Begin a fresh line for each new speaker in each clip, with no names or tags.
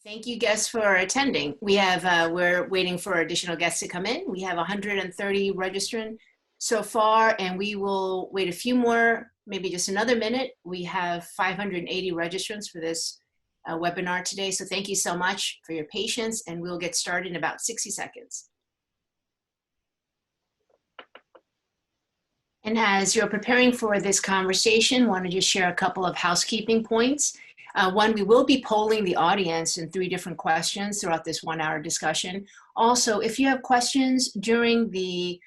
Thank you, guests, for attending. We're waiting for additional guests to come in. We have 130 registrants so far, and we will wait a few more, maybe just another minute. We have 580 registrants for this webinar today. So thank you so much for your patience, and we'll get started in about 60 seconds. And as you're preparing for this conversation, I want to just share a couple of housekeeping points. One, we will be polling the audience in 3 different questions throughout this 1-hour discussion. Also, if you have questions during the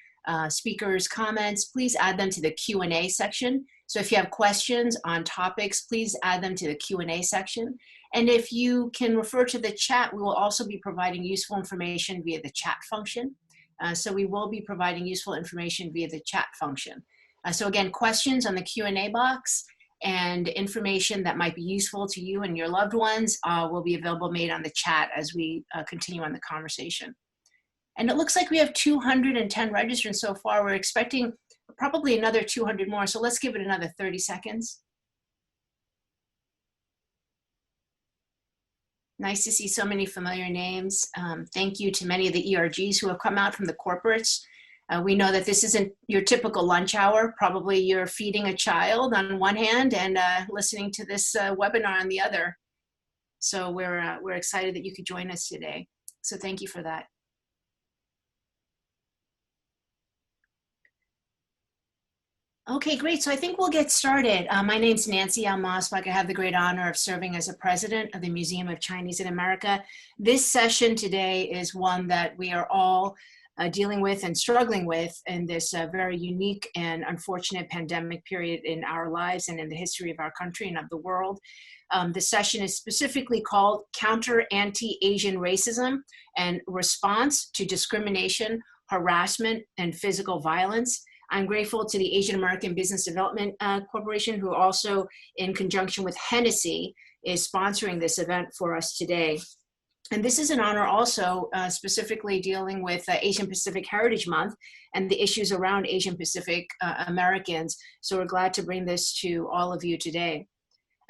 speaker's comments, please add them to the Q&A section. So if you have questions on topics, please add them to the Q&A section. And if you can refer to the chat, we will also be providing useful information via the chat function. So we will be providing useful information via the chat function. So again, questions on the Q&A box and information that might be useful to you and your loved ones will be available made on the chat as we continue on the conversation. And it looks like we have 210 registrants so far. We're expecting probably another 200 more. So let's give it another 30 seconds. Nice to see so many familiar names. Thank you to many of the ERGs who have come out from the corporates. We know that this isn't your typical lunch hour. Probably you're feeding a child on one hand and listening to this webinar on the other. So we're excited that you could join us today. So thank you for that. Okay, great. So I think we'll get started. My name's Nancy Almasbach. I have the great honor of serving as a president of the Museum of Chinese in America. This session today is one that we are all dealing with and struggling with in this very unique and unfortunate pandemic period in our lives and in the history of our country and of the world. The session is specifically called Counter Anti-Asian Racism and Response to Discrimination, Harassment, and Physical Violence. I'm grateful to the Asian American Business Development Corporation, who also, in conjunction with Hennessy, is sponsoring this event for us today. And this is an honor also specifically dealing with Asian Pacific Heritage Month and the issues around Asian Pacific Americans. So we're glad to bring this to all of you today.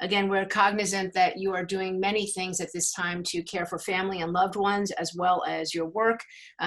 Again, we're cognizant that you are doing many things at this time to care for family and loved ones, as well as your work.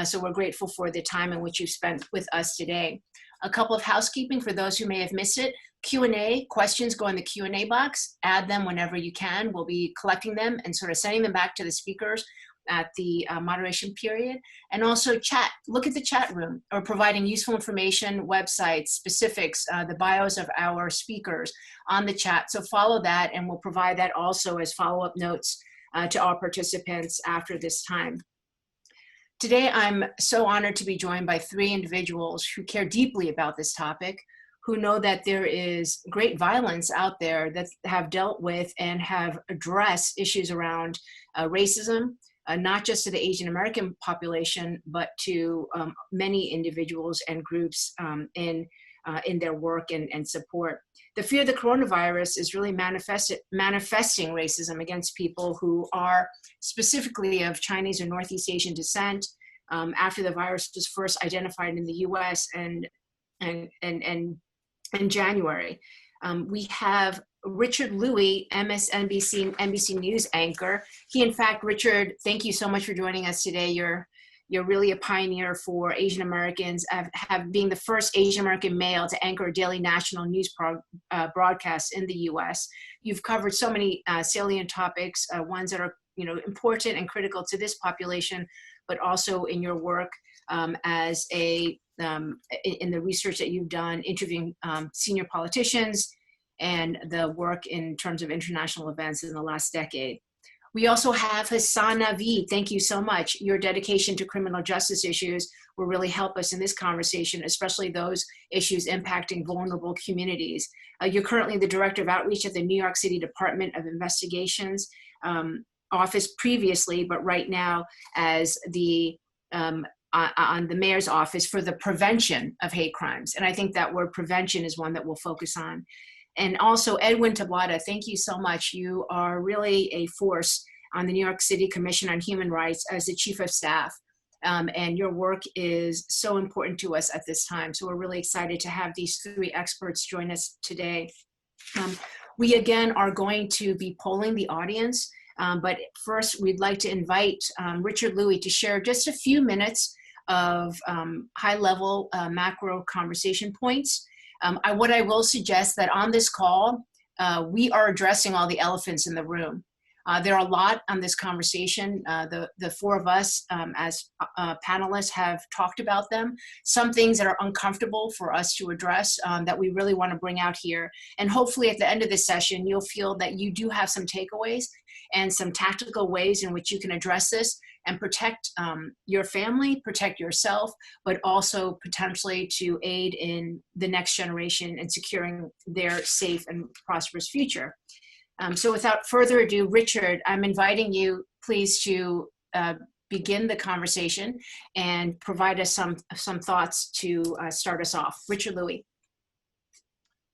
So we're grateful for the time in which you've spent with us today. A couple of housekeeping for those who may have missed it. Q&A, questions go in the Q&A box. Add them whenever you can. We'll be collecting them and sort of sending them back to the speakers at the moderation period. And also chat, look at the chat room, or providing useful information, websites, specifics, the bios of our speakers on the chat. So follow that, and we'll provide that also as follow-up notes to all participants after this time. Today, I'm so honored to be joined by 3 individuals who care deeply about this topic, who know that there is great violence out there that have dealt with and have addressed issues around racism, not just to the Asian American population, but to many individuals and groups in their work and support. The fear of the coronavirus is really manifesting racism against people who are specifically of Chinese or Northeast Asian descent after the virus was first identified in the US and in January. We have Richard Louie, MSNBC NBC News anchor. He, in fact, Richard, thank you so much for joining us today. You're really a pioneer for Asian Americans, being the first Asian American male to anchor a daily national news broadcast in the U.S. You've covered so many salient topics, ones that are important and critical to this population, but also in your work as in the research that you've done, interviewing senior politicians, and the work in terms of international events in the last decade. We also have Hassan Naveed. Thank you so much. Your dedication to criminal justice issues will really help us in this conversation, especially those issues impacting vulnerable communities. You're currently the Director of Outreach at the New York City Department of Investigations office previously, but right now as the on the mayor's office for the prevention of hate crimes. And I think that word prevention is one that we'll focus on. And also Edwin Tablada, thank you so much. You are really a force on the New York City Commission on Human Rights as the Chief of Staff. And your work is so important to us at this time. So we're really excited to have these 3 experts join us today. We again are going to be polling the audience But first, we'd like to invite Richard Louie to share just a few minutes of high-level macro conversation points. What I will suggest that on this call, we are addressing all the elephants in the room. There are a lot on this conversation. The four of us as panelists have talked about them. Some things that are uncomfortable for us to address that we really want to bring out here. And hopefully at the end of this session, you'll feel that you do have some takeaways and some tactical ways in which you can address this and protect your family, protect yourself, but also potentially to aid in the next generation in securing their safe and prosperous future. So without further ado, Richard, I'm inviting you please to begin the conversation and provide us some thoughts to start us off. Richard Louie.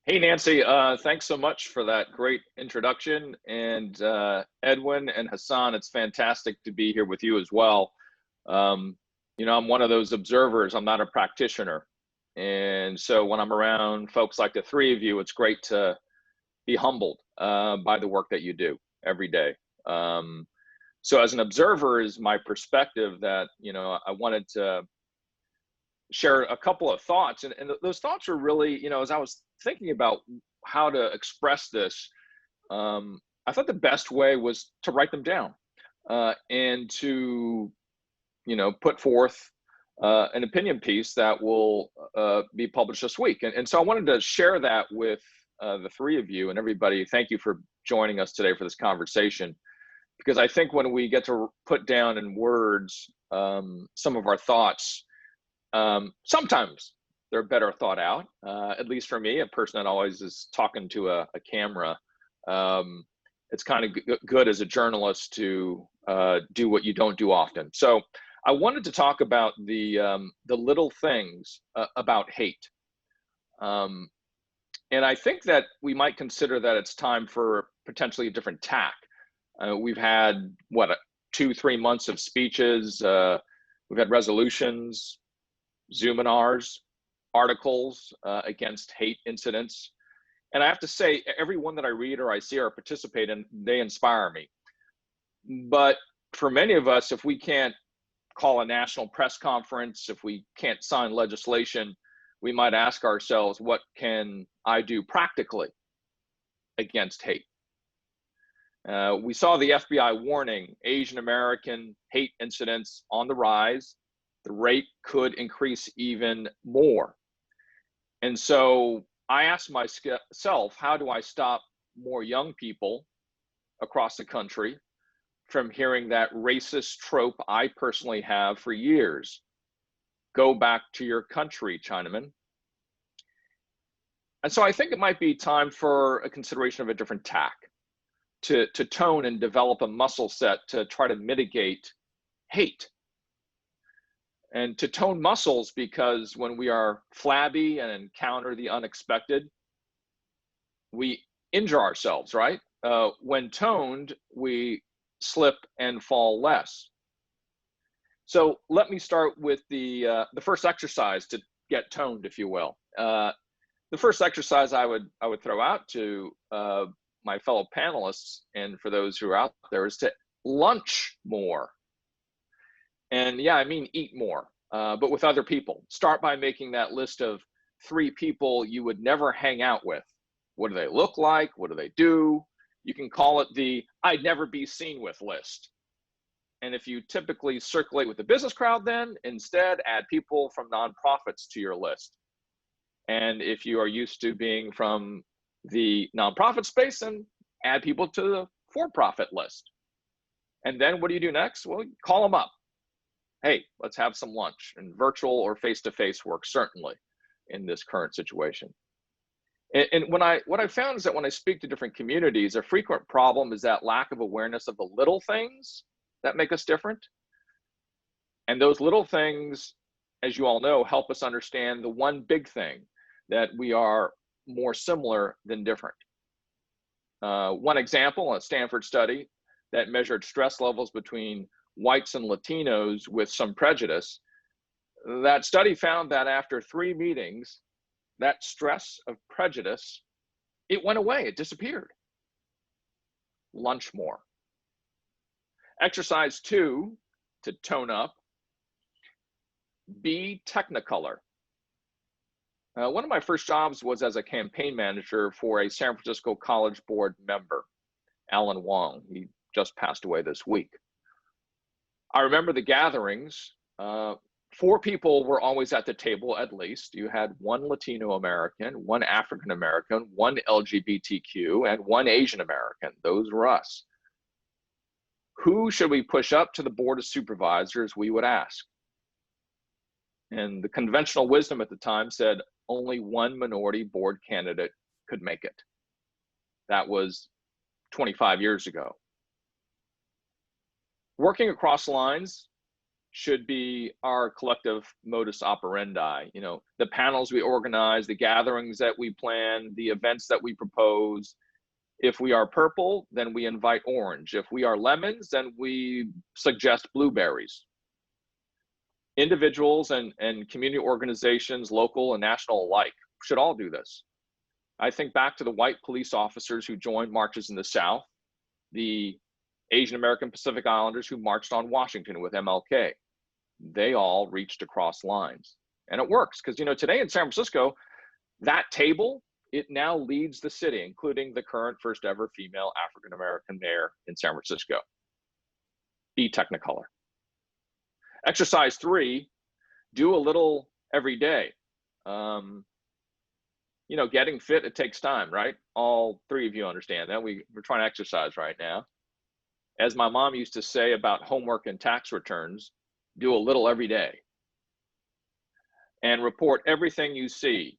Hey, Nancy, thanks so much for that great introduction. And Edwin and Hassan, it's fantastic to be here with you as well. You know, I'm one of those observers, I'm not a practitioner. And so when I'm around folks like the three of you, it's great to be humbled by the work that you do every day. So as an observer is my perspective that, you know, I wanted to share a couple of thoughts. And those thoughts were really, you know, as I was thinking about how to express this, I thought the best way was to write them down and to, you know, put forth an opinion piece that will be published this week. And so I wanted to share that with the three of you and everybody. Thank you for joining us today for this conversation, because I think when we get to put down in words some of our thoughts, sometimes they're better thought out, at least for me, a person that always is talking to a camera. It's kind of good as a journalist to do what you don't do often. So I wanted to talk about the little things about hate. And I think that we might consider that it's time for potentially a different tack. We've had, what, 2-3 months of speeches. We've had resolutions, Zoominars, articles against hate incidents. And I have to say, every one that I read or I see or participate in, they inspire me. But for many of us, if we can't call a national press conference, if we can't sign legislation, we might ask ourselves, what can I do practically against hate? We saw the FBI warning Asian American hate incidents on the rise. The rate could increase even more. And so I asked myself, how do I stop more young people across the country from hearing that racist trope I personally have for years? Go back to your country, Chinaman. And so I think it might be time for a consideration of a different tack, to tone and develop a muscle set to try to mitigate hate. And to tone muscles, because when we are flabby and encounter the unexpected, we injure ourselves, right? When toned, we slip and fall less. So let me start with the first exercise to get toned, if you will. The first exercise I would throw out to my fellow panelists and for those who are out there is to lunch more. And yeah, I mean eat more, but with other people. Start by making that list of 3 people you would never hang out with. What do they look like? What do they do? You can call it the I'd never be seen with list. And if you typically circulate with the business crowd, then instead add people from nonprofits to your list. And if you are used to being from the nonprofit space, then add people to the for-profit list. And then what do you do next? Well, you call them up. Hey, let's have some lunch. And virtual or face-to-face work, certainly, in this current situation. And what I found is that when I speak to different communities, a frequent problem is that lack of awareness of the little things that make us different. And those little things, as you all know, help us understand the one big thing, that we are more similar than different. One example, a Stanford study that measured stress levels between whites and Latinos with some prejudice. That study found that after 3 meetings, that stress of prejudice, it went away, it disappeared. Lunch more. Exercise 2, to tone up, be technicolor. One of my first jobs was as a campaign manager for a San Francisco College Board member, Alan Wong. He just passed away this week. I remember the gatherings. 4 people were always at the table at least. You had 1 Latino American, 1 African American, 1 LGBTQ, and 1 Asian American. Those were us. Who should we push up to the Board of Supervisors, we would ask. And the conventional wisdom at the time said only 1 minority board candidate could make it. That was 25 years ago. Working across lines should be our collective modus operandi. You know, the panels we organize, the gatherings that we plan, the events that we propose. If we are purple, then we invite orange. If we are lemons, then we suggest blueberries. Individuals and community organizations, local and national alike, should all do this. I think back to the white police officers who joined marches in the South, the Asian American Pacific Islanders who marched on Washington with MLK. They all reached across lines. And it works, because, you know, today in San Francisco, that table, it now leads the city, including the current first ever female African American mayor in San Francisco. Be technicolor. Exercise 3, do a little every day. You know, getting fit, it takes time, right? All 3 of you understand that. We're trying to exercise right now. As my mom used to say about homework and tax returns, do a little every day. And report everything you see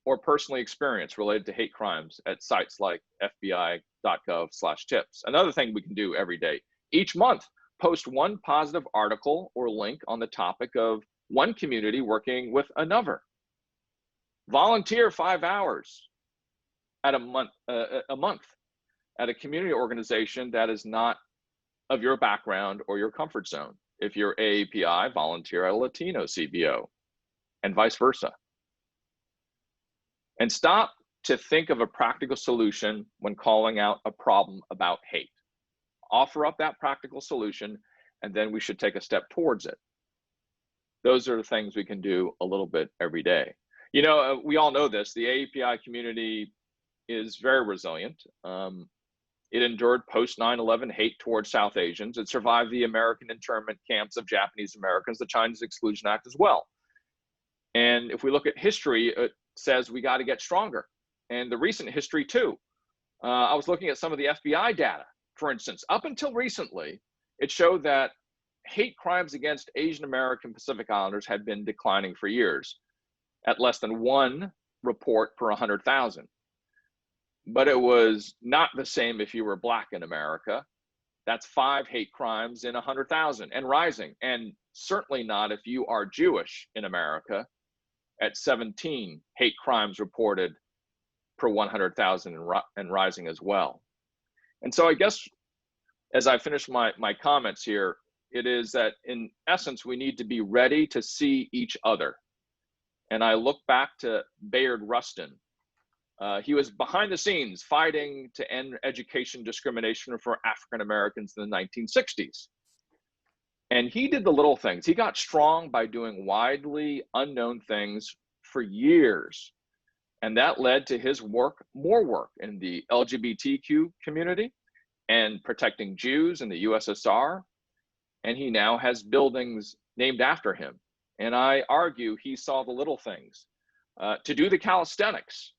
or personally experience related to hate crimes at sites like fbi.gov/tips. Another thing we can do every day, each month, post 1 positive article or link on the topic of one community working with another. Volunteer 5 hours at a month at a community organization that is not of your background or your comfort zone. If you're AAPI, volunteer at a Latino CBO, and vice versa. And stop to think of a practical solution when calling out a problem about hate. Offer up that practical solution, and then we should take a step towards it. Those are the things we can do a little bit every day. You know, we all know this, the AAPI community is very resilient. It endured post 9/11 hate towards South Asians. It survived the American internment camps of Japanese Americans, the Chinese Exclusion Act as well. And if we look at history, it says we got to get stronger. And the recent history too. I was looking at some of the FBI data, for instance. Up until recently, it showed that hate crimes against Asian American Pacific Islanders had been declining for years at less than 1 report per 100,000. But it was not the same if you were Black in America. That's 5 hate crimes in 100,000 and rising. And certainly not if you are Jewish in America at 17 hate crimes reported per 100,000 and rising as well. And so I guess as I finish my comments here, it is that in essence, we need to be ready to see each other. And I look back to Bayard Rustin. He was behind the scenes fighting to end education discrimination for African Americans in the 1960s. And he did the little things. He got strong by doing widely unknown things for years. And that led to his work, more work in the LGBTQ community and protecting Jews in the USSR. And he now has buildings named after him. And I argue he saw the little things to do the calisthenics.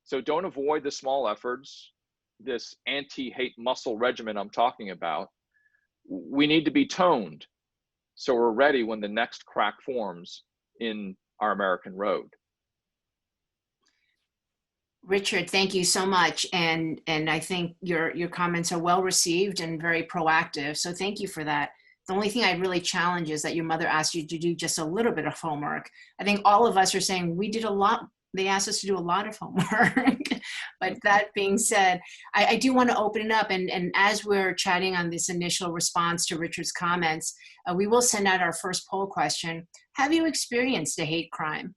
So don't avoid the small efforts, this anti-hate muscle regimen I'm talking about. We need to be toned so we're ready when the next crack forms in our American road.
Richard, thank you so much. And I think your comments are well received and very proactive. So thank you for that. The only thing I really challenge is that your mother asked you to do just a little bit of homework. I think all of us are saying we did a lot. They asked us to do a lot of homework. But that being said, I do want to open it up. And as we're chatting on this initial response to Richard's comments, we will send out our first poll question. Have you experienced a hate crime?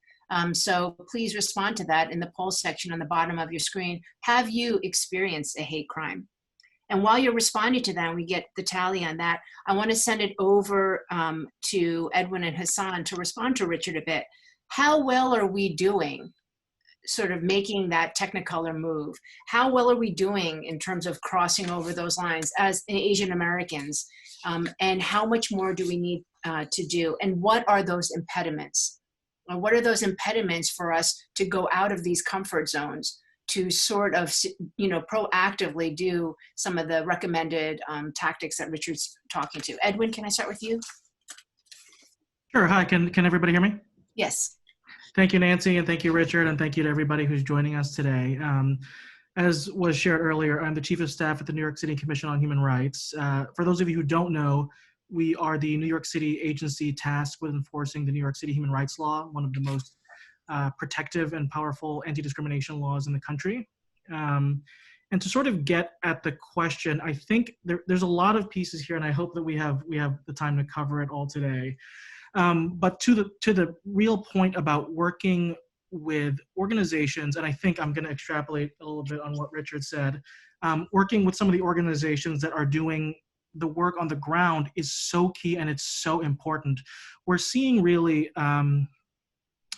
So please respond to that in the poll section on the bottom of your screen. Have you experienced a hate crime? And while you're responding to that, we get the tally on that. I want to send it over to Edwin and Hassan to respond to Richard a bit. How well are we doing sort of making that Technicolor move? How well are we doing in terms of crossing over those lines as Asian Americans? And how much more do we need to do? And what are those impediments? What are those impediments for us to go out of these comfort zones to sort of, proactively do some of the recommended tactics that Richard's talking to? Edwin, can I start with you?
Sure. Hi, can everybody hear me?
Yes.
Thank you, Nancy, and thank you, Richard, and thank you to everybody who's joining us today. As was shared earlier, I'm the Chief of Staff at the New York City Commission on Human Rights. For those of you who don't know, we are the New York City agency tasked with enforcing the New York City Human Rights Law, one of the most protective and powerful anti-discrimination laws in the country. And to sort of get at the question, I think there's a lot of pieces here, and I hope that we have the time to cover it all today. But to the real point about working with organizations, and I think I'm going to extrapolate a little bit on what Richard said, working with some of the organizations that are doing the work on the ground is so key and it's so important. We're seeing really, and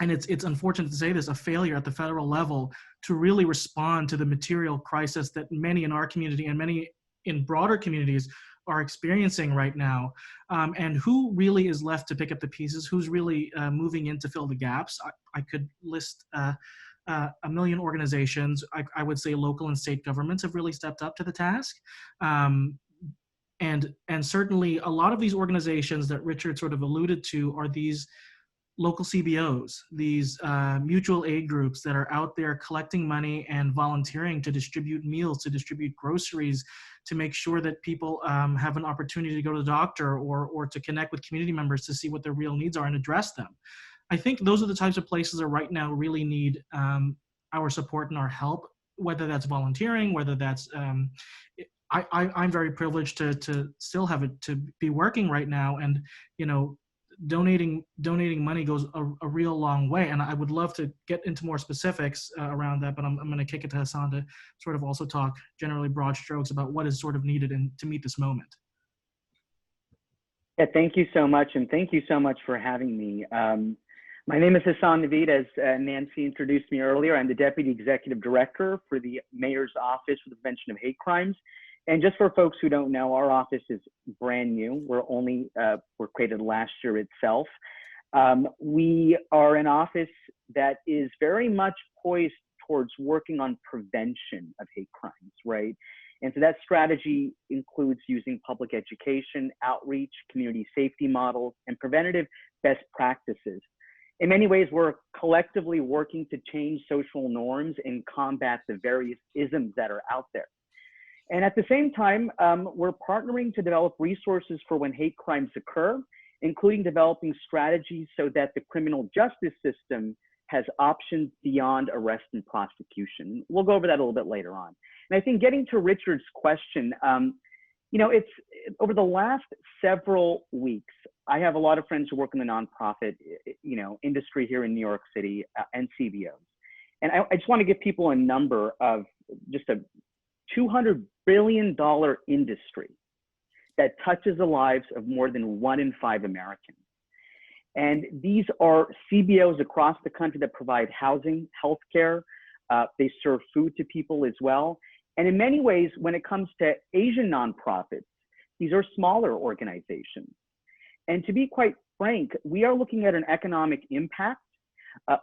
it's unfortunate to say this, a failure at the federal level to really respond to the material crisis that many in our community and many in broader communities are experiencing right now, and who really is left to pick up the pieces, who's really moving in to fill the gaps. I could list a million organizations. I would say local and state governments have really stepped up to the task. And certainly a lot of these organizations that Richard sort of alluded to are these local CBOs, these mutual aid groups that are out there collecting money and volunteering to distribute meals, to distribute groceries, to make sure that people have an opportunity to go to the doctor or to connect with community members to see what their real needs are and address them. I think those are the types of places that right now really need our support and our help, whether that's volunteering, whether that's, I'm very privileged to still have it, to be working right now, and, donating money goes a real long way. And I would love to get into more specifics around that, but I'm going to kick it to Hassan to sort of also talk generally broad strokes about what is sort of needed to meet this moment.
Yeah, thank you so much. And thank you so much for having me. My name is Hassan Naveed. As Nancy introduced me earlier, I'm the Deputy Executive Director for the Mayor's Office for the Prevention of Hate Crimes. And just for folks who don't know, our office is brand new. We're created last year itself. We are an office that is very much poised towards working on prevention of hate crimes, right? And so that strategy includes using public education, outreach, community safety models, and preventative best practices. In many ways, we're collectively working to change social norms and combat the various isms that are out there. And at the same time, we're partnering to develop resources for when hate crimes occur, including developing strategies so that the criminal justice system has options beyond arrest and prosecution. We'll go over that a little bit later on. And I think getting to Richard's question, it's over the last several weeks, I have a lot of friends who work in the nonprofit, industry here in New York City and CBOs. And I just want to give people a number of just a $200 billion industry that touches the lives of more than 1 in 5 Americans. And these are CBOs across the country that provide housing, healthcare. They serve food to people as well. And in many ways, when it comes to Asian nonprofits, these are smaller organizations. And to be quite frank, we are looking at an economic impact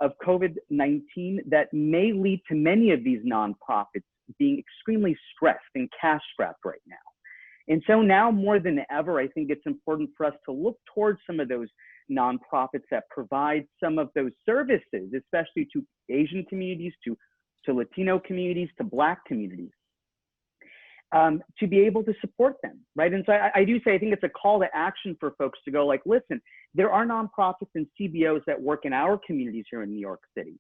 of COVID-19 that may lead to many of these nonprofits being extremely stressed and cash-strapped right now. And so now more than ever, I think it's important for us to look towards some of those nonprofits that provide some of those services, especially to Asian communities, to Latino communities, to Black communities, to be able to support them, right? And so I do say, I think it's a call to action for folks to go like, listen, there are nonprofits and CBOs that work in our communities here in New York City,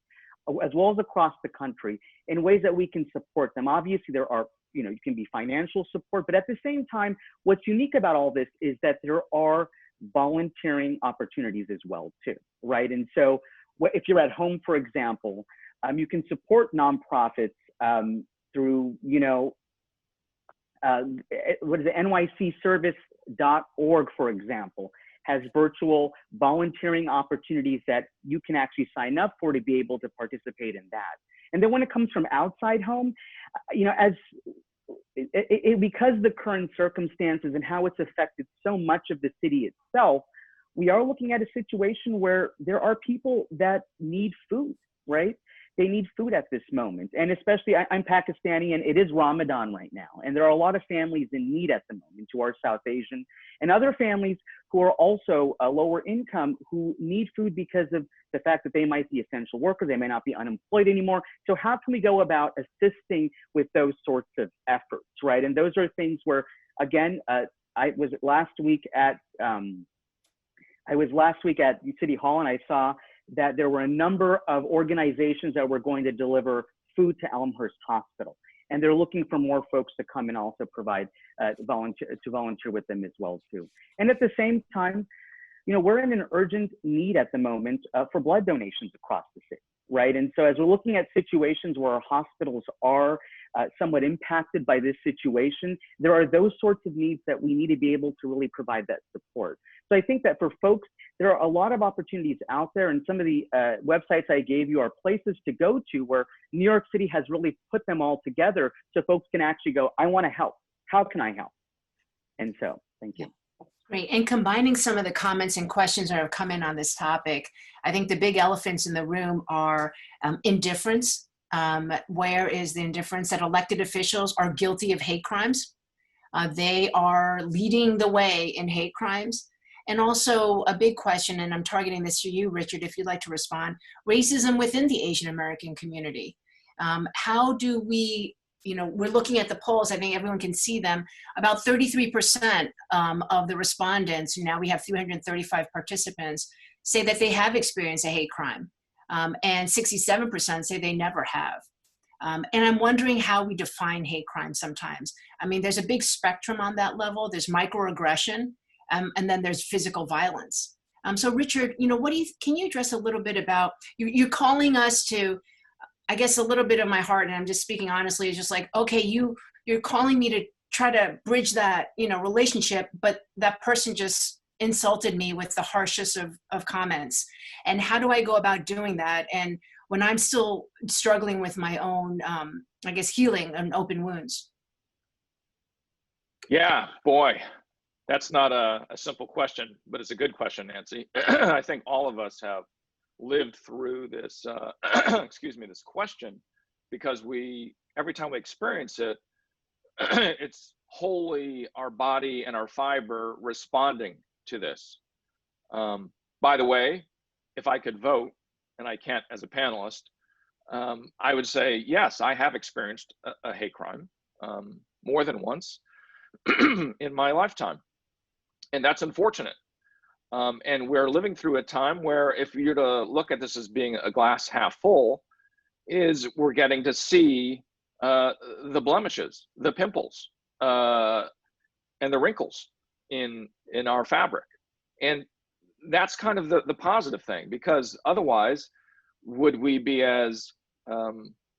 as well as across the country, in ways that we can support them. Obviously, there are, you can be financial support, but at the same time, what's unique about all this is that there are volunteering opportunities as well, too, right? And so if you're at home, for example, you can support nonprofits through, what is it, nycservice.org, for example, has virtual volunteering opportunities that you can actually sign up for to be able to participate in that. And then when it comes from outside home, as because the current circumstances and how it's affected so much of the city itself, we are looking at a situation where there are people that need food, right? They need food at this moment. And especially, I'm Pakistani, and it is Ramadan right now. And there are a lot of families in need at the moment who are South Asian, and other families who are also lower income who need food because of the fact that they might be essential workers, they may not be unemployed anymore. So how can we go about assisting with those sorts of efforts, right? And those are things where, again, I was last week at City Hall, and I saw that there were a number of organizations that were going to deliver food to Elmhurst Hospital. And they're looking for more folks to come and also provide volunteer with them as well too. And at the same time, we're in an urgent need at the moment for blood donations across the city, right? And so as we're looking at situations where our hospitals are somewhat impacted by this situation, there are those sorts of needs that we need to be able to really provide that support. So I think that for folks, there are a lot of opportunities out there, and some of the websites I gave you are places to go to where New York City has really put them all together so folks can actually go, I want to help. How can I help? And so, thank you.
Great. And combining some of the comments and questions that have come in on this topic, I think the big elephants in the room are indifference. Where is the indifference that elected officials are guilty of hate crimes? They are leading the way in hate crimes. And also a big question, and I'm targeting this to you, Richard, if you'd like to respond, racism within the Asian American community. How do we, we're looking at the polls, I think everyone can see them, about 33% of the respondents, now we have 335 participants, say that they have experienced a hate crime. And 67% say they never have. And I'm wondering how we define hate crime sometimes. I mean, there's a big spectrum on that level. There's microaggression, and then there's physical violence. So Richard, can you address a little bit about, you're calling us to, I guess a little bit of my heart, and I'm just speaking honestly, is just like, okay, you're calling me to try to bridge that, relationship, but that person just insulted me with the harshest of comments. And how do I go about doing that? And when I'm still struggling with my own, I guess, healing and open wounds.
Yeah, boy, that's not a simple question, but it's a good question, Nancy. I think all of us have lived through this, this question, because every time we experience it, it's wholly our body and our fiber responding to this. By the way, if I could vote, and I can't as a panelist, I would say, yes, I have experienced a hate crime more than once in my lifetime. And that's unfortunate. And we're living through a time where, if you're to look at this as being a glass half full, is we're getting to see the blemishes, the pimples, and the wrinkles in our fabric. And that's kind of the positive thing, because otherwise, would we be as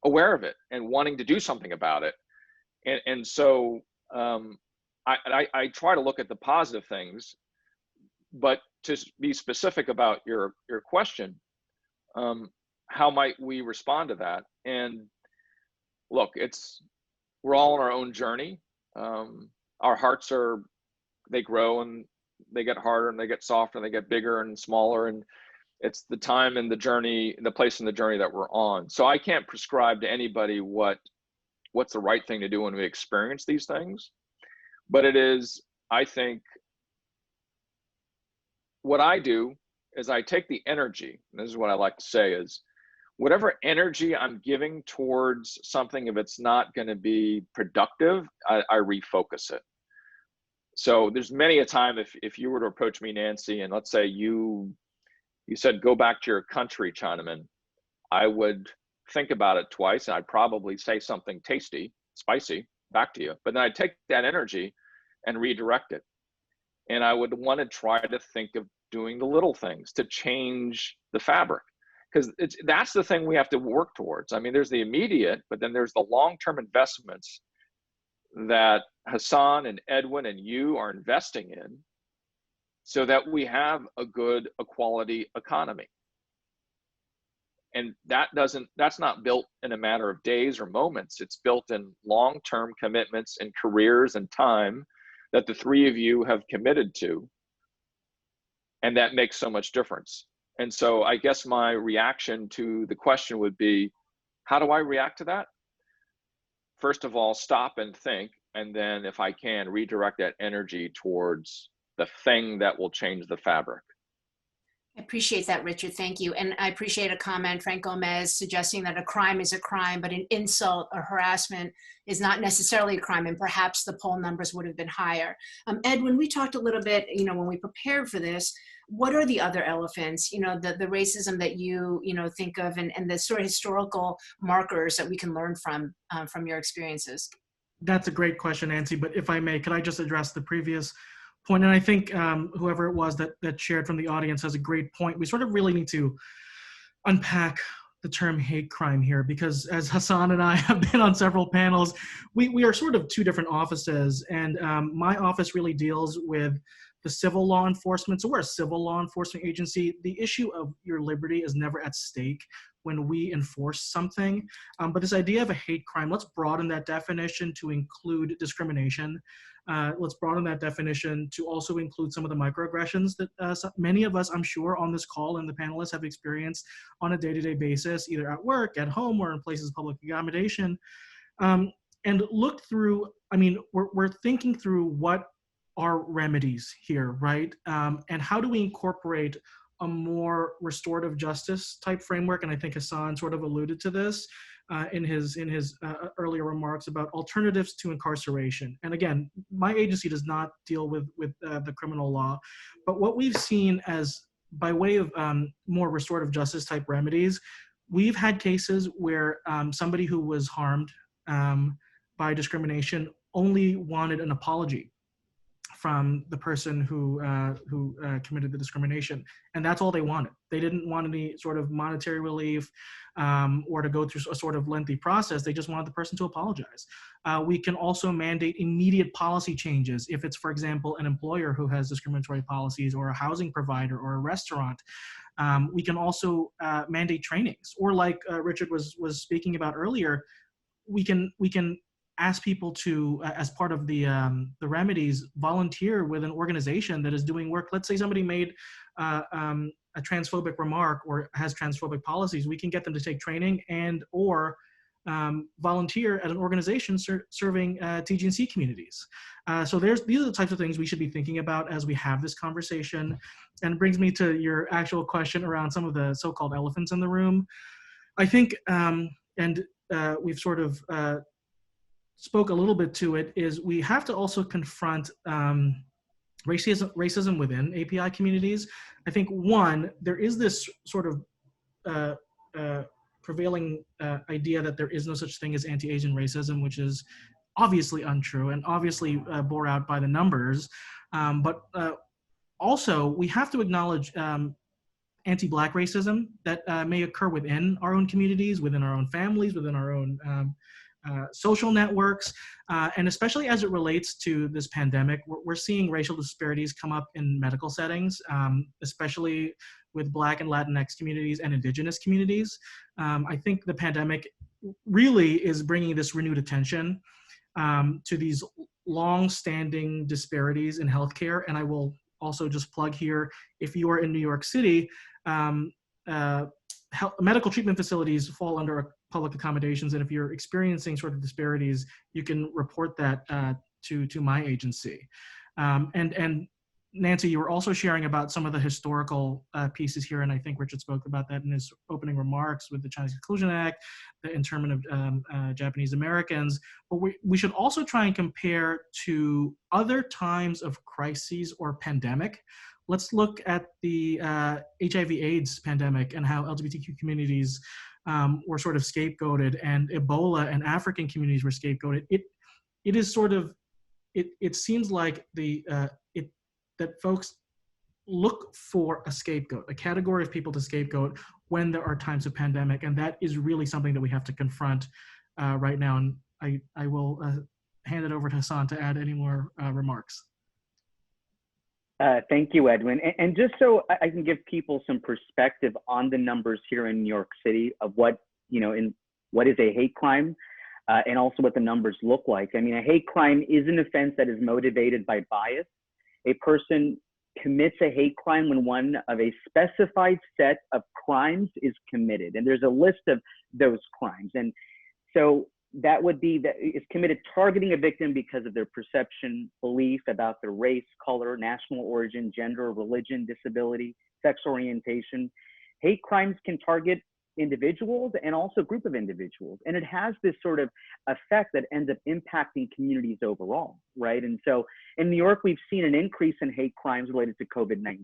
aware of it and wanting to do something about it? And so I try to look at the positive things, but to be specific about your question, how might we respond to that? And look, we're all on our own journey. Our hearts they grow and they get harder and they get softer and they get bigger and smaller, and it's the time in the journey, the place in the journey that we're on. So I can't prescribe to anybody what's the right thing to do when we experience these things, but it is, I think, what I do is I take the energy, and this is what I like to say, is whatever energy I'm giving towards something, if it's not going to be productive, I refocus it. So there's many a time, if you were to approach me, Nancy, and let's say you said, go back to your country, Chinaman, I would think about it twice, and I'd probably say something tasty, spicy back to you. But then I'd take that energy and redirect it. And I would want to try to think of doing the little things to change the fabric, because that's the thing we have to work towards. I mean, there's the immediate, but then there's the long-term investments that Hassan and Edwin and you are investing in so that we have a good equality economy. And that's not built in a matter of days or moments. It's built in long-term commitments and careers and time that the three of you have committed to. And that makes so much difference. And so I guess my reaction to the question would be, how do I react to that? First of all, stop and think. And then if I can, redirect that energy towards the thing that will change the fabric.
I appreciate that, Richard. Thank you. And I appreciate a comment, Frank Gomez, suggesting that a crime is a crime, but an insult or harassment is not necessarily a crime, and perhaps the poll numbers would have been higher. Edwin, we talked a little bit, when we prepared for this, what are the other elephants, the racism that you think of, and the sort of historical markers that we can learn from your experiences?
That's a great question, Nancy, but if I may, could I just address the previous point? And I think whoever it was that shared from the audience has a great point. We sort of really need to unpack the term hate crime here, because as Hassan and I have been on several panels, we are sort of two different offices, and my office really deals with the civil law enforcement. So we're a civil law enforcement agency. The issue of your liberty is never at stake when we enforce something. But this idea of a hate crime, let's broaden that definition to include discrimination. Let's broaden that definition to also include some of the microaggressions that many of us, I'm sure, on this call and the panelists have experienced on a day-to-day basis, either at work, at home, or in places of public accommodation. And look through, we're thinking through what are remedies here, right? And how do we incorporate a more restorative justice type framework? And I think Hassan sort of alluded to this in his earlier remarks about alternatives to incarceration. And again, my agency does not deal with the criminal law, but what we've seen as by way of more restorative justice type remedies, we've had cases where somebody who was harmed by discrimination only wanted an apology from the person who committed the discrimination, and that's all they wanted. They didn't want any sort of monetary relief or to go through a sort of lengthy process. They just wanted the person to apologize. We can also mandate immediate policy changes if it's, for example, an employer who has discriminatory policies, or a housing provider, or a restaurant. We can also mandate trainings, or like Richard was speaking about earlier, we can ask people to, as part of the remedies, volunteer with an organization that is doing work. Let's say somebody made a transphobic remark or has transphobic policies. We can get them to take training and or volunteer at an organization serving TG&C communities. So these are the types of things we should be thinking about as we have this conversation. And it brings me to your actual question around some of the so-called elephants in the room. I think, we've sort of spoke a little bit to it, is we have to also confront racism within API communities. I think, one, there is this sort of prevailing idea that there is no such thing as anti-Asian racism, which is obviously untrue and obviously bore out by the numbers. But also, we have to acknowledge anti-Black racism that may occur within our own communities, within our own families, within our own social networks, and especially as it relates to this pandemic, we're seeing racial disparities come up in medical settings, especially with Black and Latinx communities and Indigenous communities. I think the pandemic really is bringing this renewed attention to these long-standing disparities in healthcare. And I will also just plug here, if you are in New York City, medical treatment facilities fall under public accommodations, and if you're experiencing sort of disparities, you can report that to my agency. And Nancy, you were also sharing about some of the historical pieces here, and I think Richard spoke about that in his opening remarks with the Chinese Exclusion Act, the internment of Japanese Americans. But we should also try and compare to other times of crises or pandemic. Let's look at the HIV/AIDS pandemic and how LGBTQ communities were sort of scapegoated, and Ebola and African communities were scapegoated. It is sort of, it seems like that folks look for a scapegoat, a category of people to scapegoat when there are times of pandemic, and that is really something that we have to confront right now. And I will hand it over to Hassan to add any more remarks.
Thank you, Edwin. And just so I can give people some perspective on the numbers here in New York City of what, what is a hate crime, and also what the numbers look like. I mean, a hate crime is an offense that is motivated by bias. A person commits a hate crime when one of a specified set of crimes is committed. And there's a list of those crimes. And so that would be that it's committed targeting a victim because of their perception, belief about their race, color, national origin, gender, religion, disability, sex orientation. Hate crimes can target individuals and also a group of individuals. And it has this sort of effect that ends up impacting communities overall, right? And so in New York, we've seen an increase in hate crimes related to COVID-19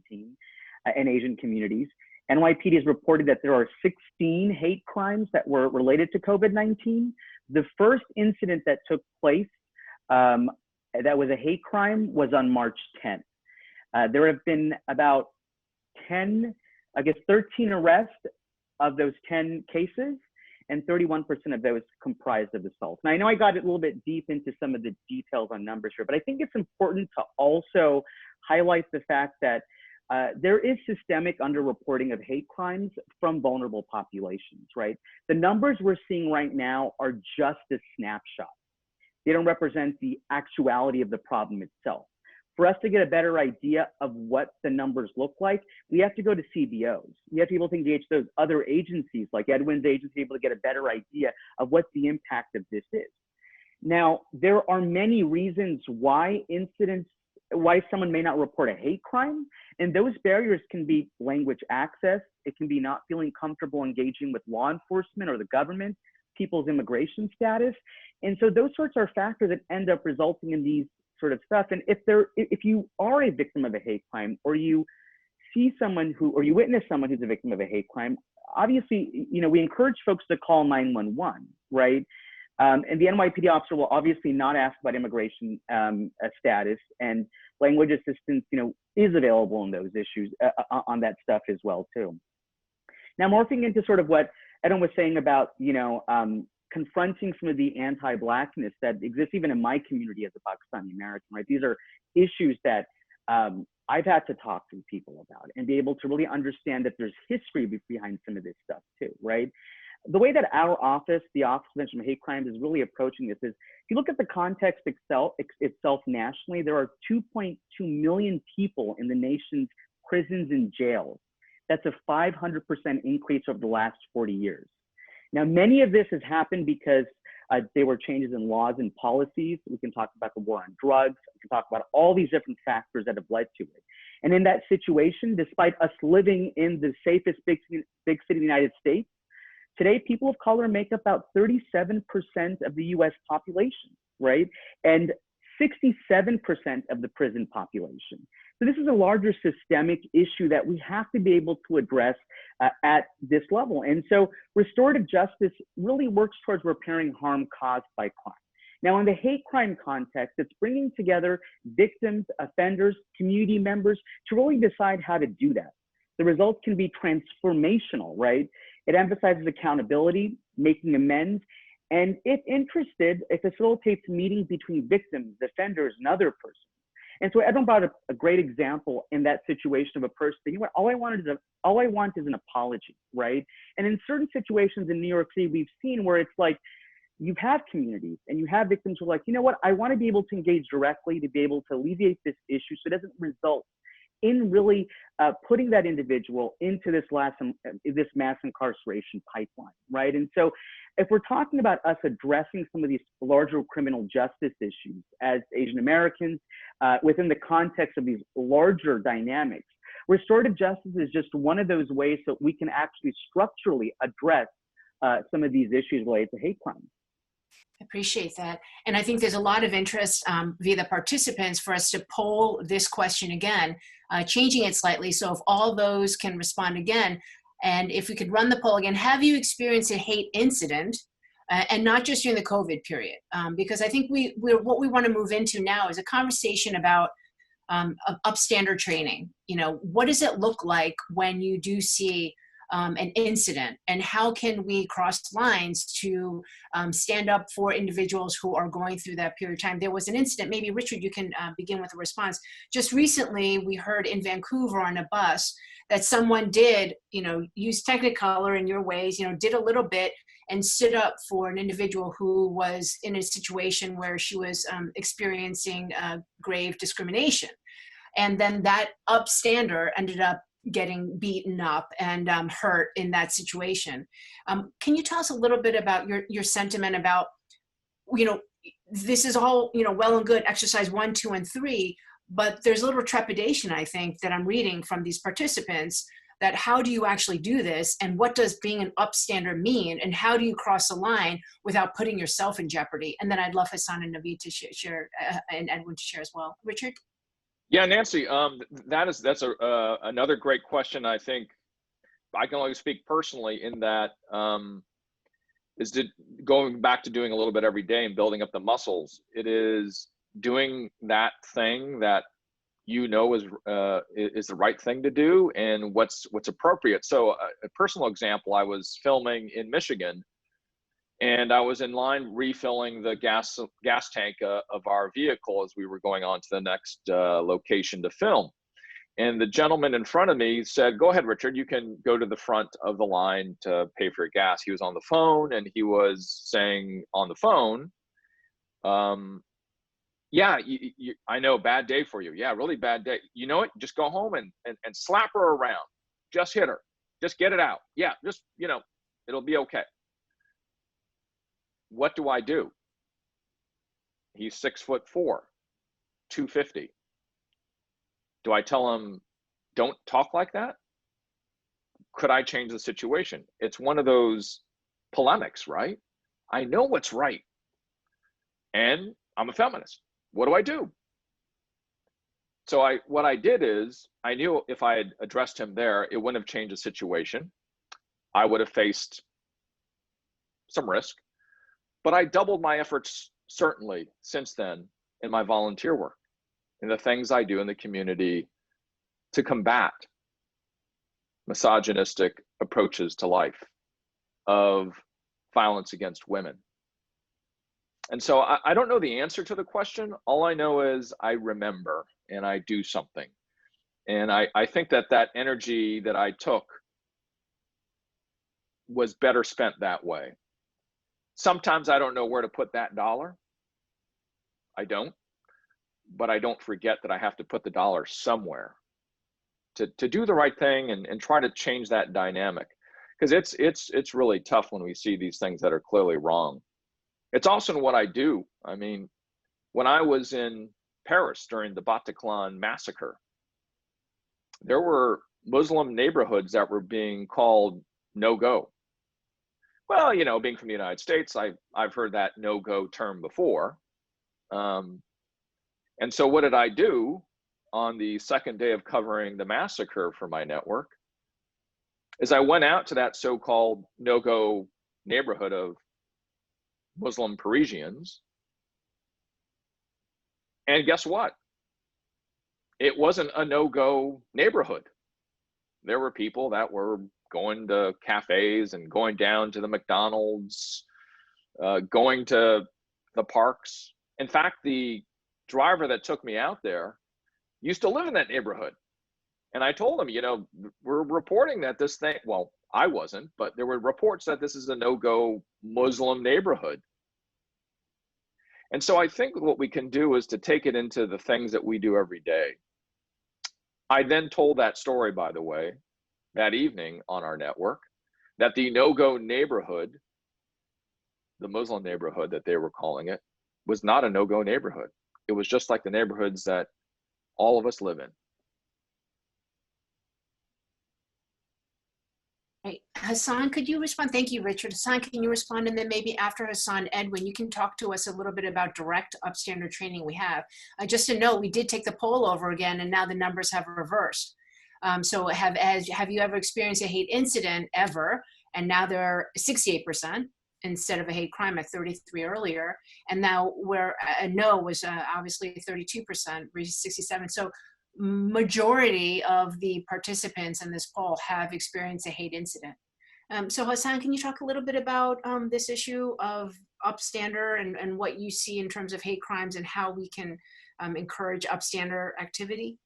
in Asian communities. NYPD has reported that there are 16 hate crimes that were related to COVID-19. The first incident that took place that was a hate crime was on March 10th. There have been about 13 arrests of those 10 cases, and 31% of those comprised of assaults. Now, I know I got a little bit deep into some of the details on numbers here, but I think it's important to also highlight the fact that there is systemic underreporting of hate crimes from vulnerable populations, right? The numbers we're seeing right now are just a snapshot. They don't represent the actuality of the problem itself. For us to get a better idea of what the numbers look like, we have to go to CBOs. We have to be able to engage those other agencies like Edwin's agency, able to get a better idea of what the impact of this is. Now, there are many reasons why someone may not report a hate crime, and those barriers can be language access, it can be not feeling comfortable engaging with law enforcement or the government, people's immigration status, and so those sorts are factors that end up resulting in these sort of stuff. And if you are a victim of a hate crime, or you see someone or you witness someone who's a victim of a hate crime, obviously, we encourage folks to call 911, right? And the NYPD officer will obviously not ask about immigration status, and language assistance, is available in those issues on that stuff as well too. Now, morphing into sort of what Edwin was saying about, confronting some of the anti-Blackness that exists even in my community as a Pakistani American, right? These are issues that I've had to talk to people about and be able to really understand that there's history behind some of this stuff too, right? The way that our office, the Office of Prevention of Hate Crimes, is really approaching this is, if you look at the context itself nationally, there are 2.2 million people in the nation's prisons and jails. That's a 500% increase over the last 40 years. Now, many of this has happened because there were changes in laws and policies. We can talk about the war on drugs. We can talk about all these different factors that have led to it. And in that situation, despite us living in the safest big city in the United States, today, people of color make up about 37% of the US population, right? And 67% of the prison population. So this is a larger systemic issue that we have to be able to address at this level. And so restorative justice really works towards repairing harm caused by crime. Now, in the hate crime context, it's bringing together victims, offenders, community members to really decide how to do that. The results can be transformational, right? It emphasizes accountability, making amends, and if interested, it facilitates meetings between victims, offenders, and other persons. And so Edwin brought up a great example in that situation of a person saying, all I want is an apology, right? And in certain situations in New York City, we've seen where it's like, you have communities and you have victims who are like, I want to be able to engage directly to be able to alleviate this issue so it doesn't result in really putting that individual into this mass incarceration pipeline, right? And so if we're talking about us addressing some of these larger criminal justice issues as Asian Americans within the context of these larger dynamics, restorative justice is just one of those ways that we can actually structurally address some of these issues related to hate crime.
Appreciate that. And I think there's a lot of interest via the participants for us to poll this question again, changing it slightly. So if all those can respond again, and if we could run the poll again, have you experienced a hate incident? And not just during the COVID period, because I think what we want to move into now is a conversation about upstander training. What does it look like when you do see an incident, and how can we cross lines to stand up for individuals who are going through that period of time. There was an incident, maybe Richard, you can begin with a response. Just recently, we heard in Vancouver on a bus that someone did, use Technicolor in your ways, did a little bit and stood up for an individual who was in a situation where she was experiencing grave discrimination. And then that upstander ended up getting beaten up and hurt in that situation. Can you tell us a little bit about your sentiment about, this is all, well and good, exercise 1, 2, and 3, but there's a little trepidation, I think, that I'm reading from these participants, that how do you actually do this, and what does being an upstander mean, and how do you cross the line without putting yourself in jeopardy? And then I'd love Hassan and Naveed to share, and Edwin to share as well. Richard?
Yeah, Nancy, that's another great question. I think I can only speak personally in that going back to doing a little bit every day and building up the muscles. It is doing that thing that is the right thing to do and what's appropriate. So a personal example, I was filming in Michigan, and I was in line refilling the gas tank of our vehicle as we were going on to the next location to film. And the gentleman in front of me said, "Go ahead, Richard, you can go to the front of the line to pay for your gas." He was on the phone, and he was saying on the phone, "Yeah, I know, bad day for you. Yeah, really bad day. You know what? Just go home and slap her around. Just hit her. Just get it out. Yeah, just, it'll be okay." What do I do? He's 6'4", 250. Do I tell him, don't talk like that? Could I change the situation? It's one of those polemics, right? I know what's right. And I'm a feminist. What do I do? So what I did is, I knew if I had addressed him there, it wouldn't have changed the situation. I would have faced some risk. But I doubled my efforts, certainly, since then in my volunteer work, in the things I do in the community to combat misogynistic approaches to life, of violence against women. And so I don't know the answer to the question. All I know is I remember and I do something. And I think that energy that I took was better spent that way. Sometimes I don't know where to put that dollar. I don't. But I don't forget that I have to put the dollar somewhere to do the right thing and try to change that dynamic. Because it's really tough when we see these things that are clearly wrong. It's also what I do. I mean, when I was in Paris during the Bataclan massacre, there were Muslim neighborhoods that were being called no-go. Well, being from the United States, I've heard that no-go term before. And so what did I do on the second day of covering the massacre for my network? Is I went out to that so-called no-go neighborhood of Muslim Parisians. And guess what? It wasn't a no-go neighborhood. There were people that were going to cafes and going down to the McDonald's, going to the parks. In fact, the driver that took me out there used to live in that neighborhood. And I told him, we're reporting that this thing, well, I wasn't, but there were reports that this is a no-go Muslim neighborhood. And so I think what we can do is to take it into the things that we do every day. I then told that story, by the way, that evening on our network, that the no-go neighborhood, the Muslim neighborhood that they were calling it, was not a no-go neighborhood. It was just like the neighborhoods that all of us live in.
Right. Hassan, could you respond? Thank you, Richard. Hassan, can you respond? And then maybe after Hassan, Edwin, you can talk to us a little bit about direct upstander training we have. Just to note, we did take the poll over again, and now the numbers have reversed. So have you ever experienced a hate incident ever? And now they're 68% instead of a hate crime at 33 earlier. And now where a no was obviously 32%, 67. So majority of the participants in this poll have experienced a hate incident. So Hassan, can you talk a little bit about this issue of upstander and what you see in terms of hate crimes and how we can encourage upstander activity?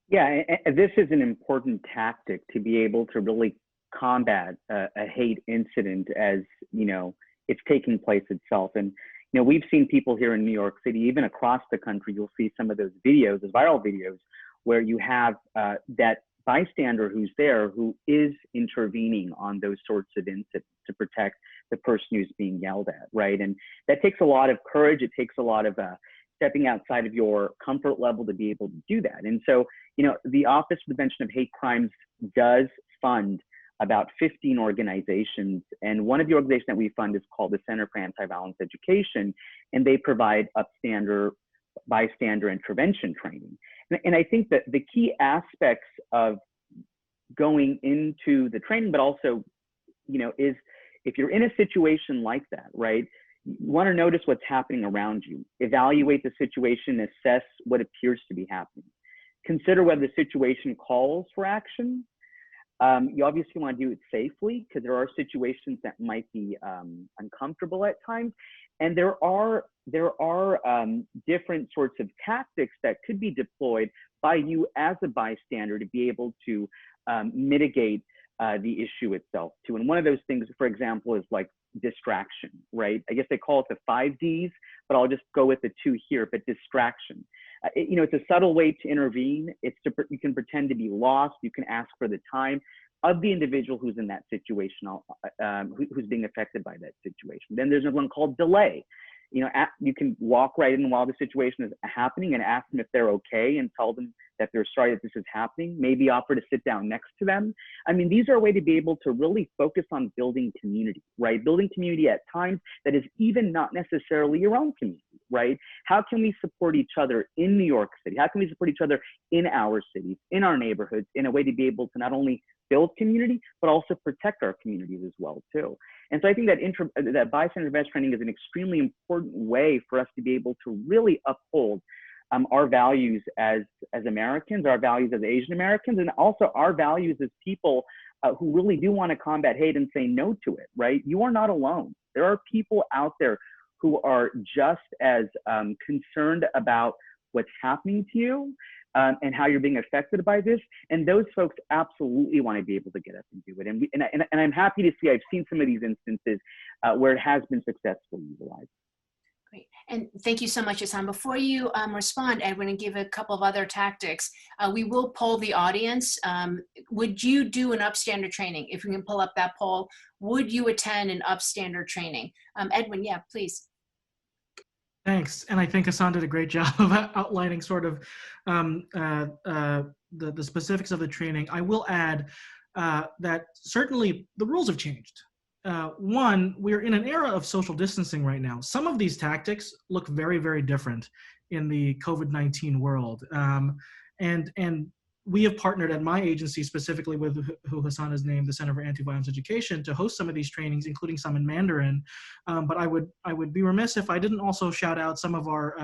Yeah, this is an important tactic to be able to really combat a hate incident as, it's taking place itself. And, we've seen people here in New York City, even across the country, you'll see some of those videos, those viral videos, where you have that bystander who's there who is intervening on those sorts of incidents to protect the person who's being yelled at, right? And that takes a lot of courage. It takes a lot of stepping outside of your comfort level to be able to do that. And so, the Office for the Prevention of Hate Crimes does fund about 15 organizations. And one of the organizations that we fund is called the Center for Anti-Violence Education, and they provide bystander intervention training. And I think that the key aspects of going into the training, but also, is if you're in a situation like that, right, you want to notice what's happening around you, evaluate the situation, assess what appears to be happening, consider whether the situation calls for action. You obviously want to do it safely because there are situations that might be uncomfortable at times. And there are different sorts of tactics that could be deployed by you as a bystander to be able to mitigate the issue itself too. And one of those things, for example, is like distraction, right? I guess they call it the 5 Ds, but I'll just go with the 2 here, but distraction. It's a subtle way to intervene. You can pretend to be lost. You can ask for the time of the individual who's in that situation, who's being affected by that situation. Then there's one called delay. You can walk right in while the situation is happening and ask them if they're okay and tell them that they're sorry that this is happening, maybe offer to sit down next to them. I mean, these are a way to be able to really focus on building community, right? Building community at times that is even not necessarily your own community, right? How can we support each other in New York City? How can we support each other in our cities, in our neighborhoods, in a way to be able to not only build community, but also protect our communities as well, too. And so I think that bystander intervention training is an extremely important way for us to be able to really uphold our values as Americans, our values as Asian Americans, and also our values as people who really do want to combat hate and say no to it, right? You are not alone. There are people out there who are just as concerned about what's happening to you and how you're being affected by this. And those folks absolutely want to be able to get up and do it. And I'm happy to see, I've seen some of these instances where it has been successfully utilized.
Great. And thank you so much, Hassan. Before you respond, Edwin, and give a couple of other tactics, we will poll the audience. Would you do an upstander training? If we can pull up that poll, would you attend an upstander training? Edwin, yeah, please.
Thanks. And I think Hassan did a great job of outlining sort of the specifics of the training. I will add that certainly the rules have changed. One, we're in an era of social distancing right now. Some of these tactics look very, very different in the COVID-19 world. And we have partnered at my agency, specifically with who Hassan has named, the Center for Anti-Violence Education, to host some of these trainings, including some in Mandarin. But I would be remiss if I didn't also shout out some of our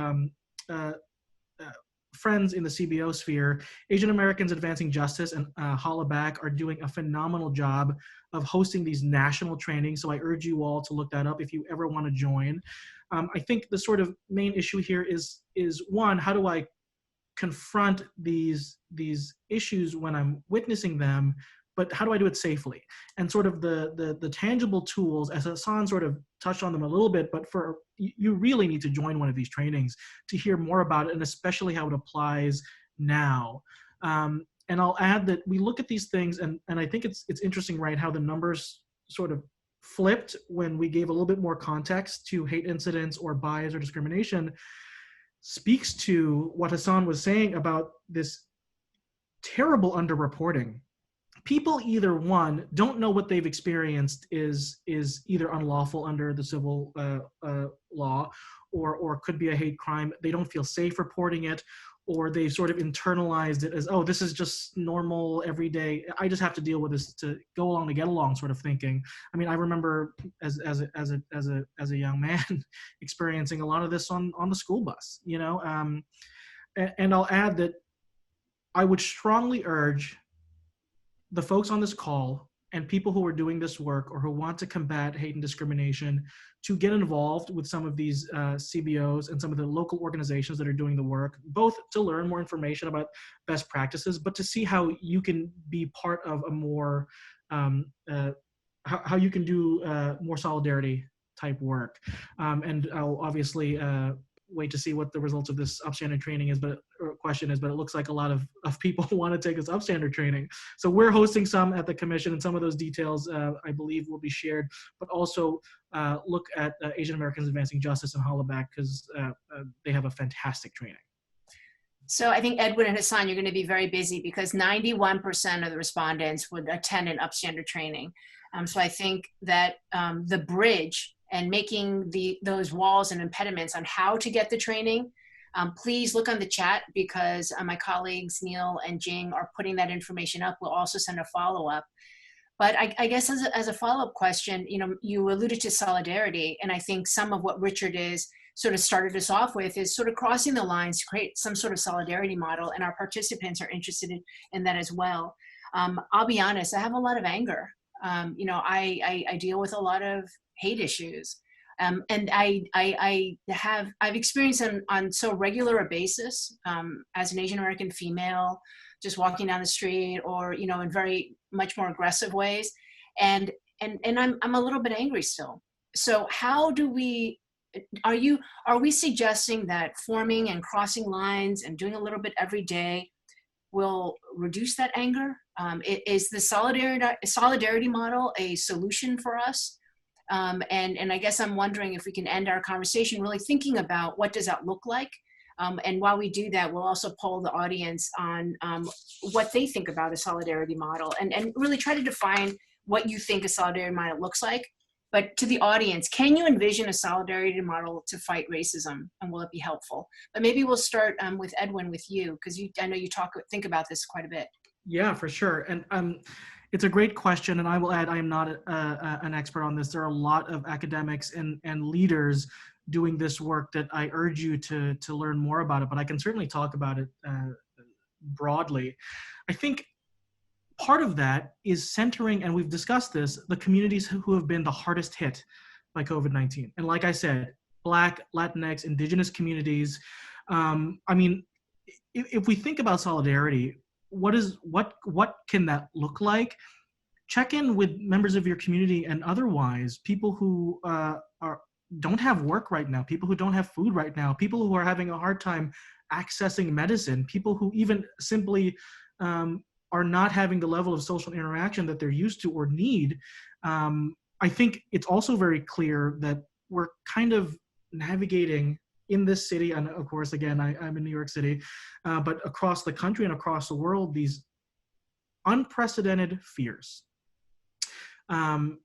friends in the CBO sphere. Asian Americans Advancing Justice and Hollaback are doing a phenomenal job of hosting these national trainings. So I urge you all to look that up if you ever want to join. I think the sort of main issue here is one, how do I confront these issues when I'm witnessing them, but how do I do it safely? And sort of the tangible tools, as Hassan sort of touched on them a little bit, but you really need to join one of these trainings to hear more about it, and especially how it applies now. And I'll add that we look at these things, and I think it's interesting, right, how the numbers sort of flipped when we gave a little bit more context to hate incidents or bias or discrimination. Speaks to what Hassan was saying about this terrible underreporting. People either, one, don't know what they've experienced is either unlawful under the civil law or could be a hate crime. They don't feel safe reporting it, or they've sort of internalized it as, oh, this is just normal, everyday, I just have to deal with this to go along to get along sort of thinking. I mean, I remember as a young man experiencing a lot of this on the school bus, you know, and I'll add that I would strongly urge the folks on this call and people who are doing this work or who want to combat hate and discrimination to get involved with some of these CBOs and some of the local organizations that are doing the work, both to learn more information about best practices, but to see how you can be part of a more, how you can do more solidarity type work. And I'll obviously wait to see what the results of this upstandard training is, but it looks like a lot of people want to take this upstandard training. So we're hosting some at the commission, and some of those details I believe will be shared, but also look at Asian Americans Advancing Justice in Hollaback, because they have a fantastic training.
So I think Edwin and Hassan, you're going to be very busy because 91% of the respondents would attend an upstandard training. So I think that the bridge and making those walls and impediments on how to get the training, please look on the chat, because my colleagues Neil and Jing are putting that information up. We'll also send a follow-up. But I guess as a follow-up question, you alluded to solidarity, and I think some of what Richard is sort of started us off with is sort of crossing the lines to create some sort of solidarity model, and our participants are interested in that as well. I'll be honest, I have a lot of anger. I deal with a lot of hate issues. And I've experienced on so regular a basis as an Asian American female, just walking down the street, or in very much more aggressive ways, and I'm a little bit angry still. So how do we? Are we suggesting that forming and crossing lines and doing a little bit every day will reduce that anger? Is the solidarity model a solution for us? And I guess I'm wondering if we can end our conversation really thinking about what does that look like? And while we do that, we'll also poll the audience on what they think about a solidarity model, and really try to define what you think a solidarity model looks like. But to the audience, can you envision a solidarity model to fight racism, and will it be helpful? But maybe we'll start with Edwin, with you, because I know you think about this quite a bit.
Yeah, for sure. And it's a great question. And I will add, I am not an expert on this. There are a lot of academics and leaders doing this work that I urge you to learn more about it, but I can certainly talk about it broadly. I think part of that is centering, and we've discussed this, the communities who have been the hardest hit by COVID-19. And like I said, Black, Latinx, Indigenous communities. I mean, if we think about solidarity, what can that look like? Check in with members of your community and otherwise, people who don't have work right now, people who don't have food right now, people who are having a hard time accessing medicine, people who even simply are not having the level of social interaction that they're used to or need. I think it's also very clear that we're kind of navigating in this city, and of course, again, I'm in New York City, but across the country and across the world, these unprecedented fears. And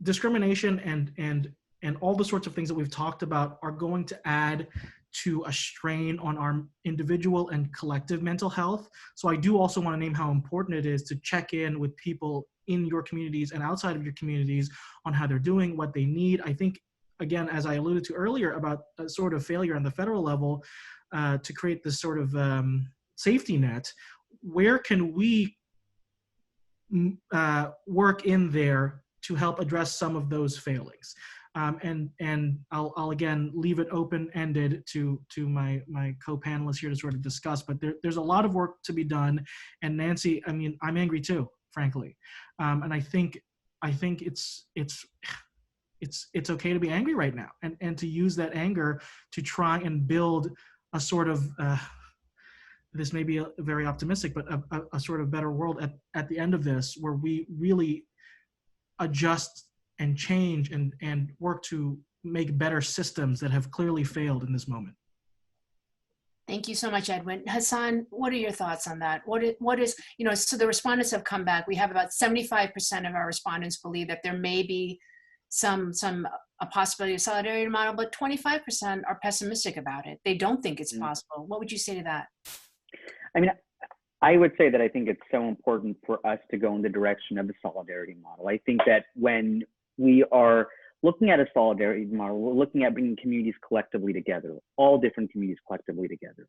discrimination and all the sorts of things that we've talked about are going to add to a strain on our individual and collective mental health. So I do also want to name how important it is to check in with people in your communities and outside of your communities on how they're doing, what they need. I think, again, as I alluded to earlier about a sort of failure on the federal level to create this sort of safety net, where can we work in there to help address some of those failings? And I'll again leave it open-ended to my co-panelists here to sort of discuss, but there's a lot of work to be done. And Nancy, I mean, I'm angry too, frankly. And I think it's okay to be angry right now, and to use that anger to try and build a sort of, this may be very optimistic, but a sort of better world at the end of this, where we really adjust and change and work to make better systems that have clearly failed in this moment.
Thank you so much, Edwin. Hassan, what are your thoughts on that? What is, so the respondents have come back. We have about 75% of our respondents believe that there may be a possibility of solidarity model, but 25% are pessimistic about it. They don't think it's possible. What would you say to that?
I mean, I would say that I think it's so important for us to go in the direction of the solidarity model. I think that when we are looking at a solidarity model, we're looking at bringing communities collectively together, all different communities collectively together.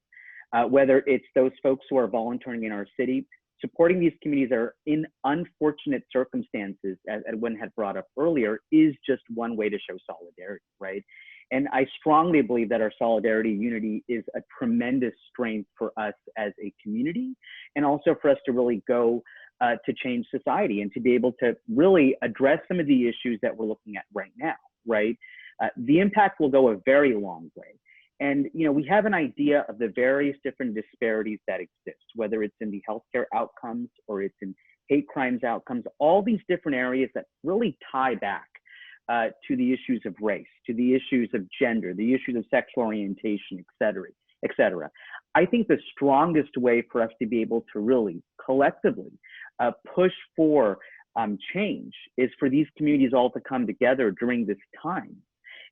whether it's those folks who are volunteering in our city. Supporting these communities that are in unfortunate circumstances, as Edwin had brought up earlier, is just one way to show solidarity, right? And I strongly believe that our solidarity unity is a tremendous strength for us as a community, and also for us to really go to change society and to be able to really address some of the issues that we're looking at right now, right? The impact will go a very long way. And, you know, we have an idea of the various different disparities that exist, whether it's in the healthcare outcomes or it's in hate crimes outcomes, all these different areas that really tie back to the issues of race, to the issues of gender, the issues of sexual orientation, et cetera, et cetera. I think the strongest way for us to be able to really collectively push for change is for these communities all to come together during this time,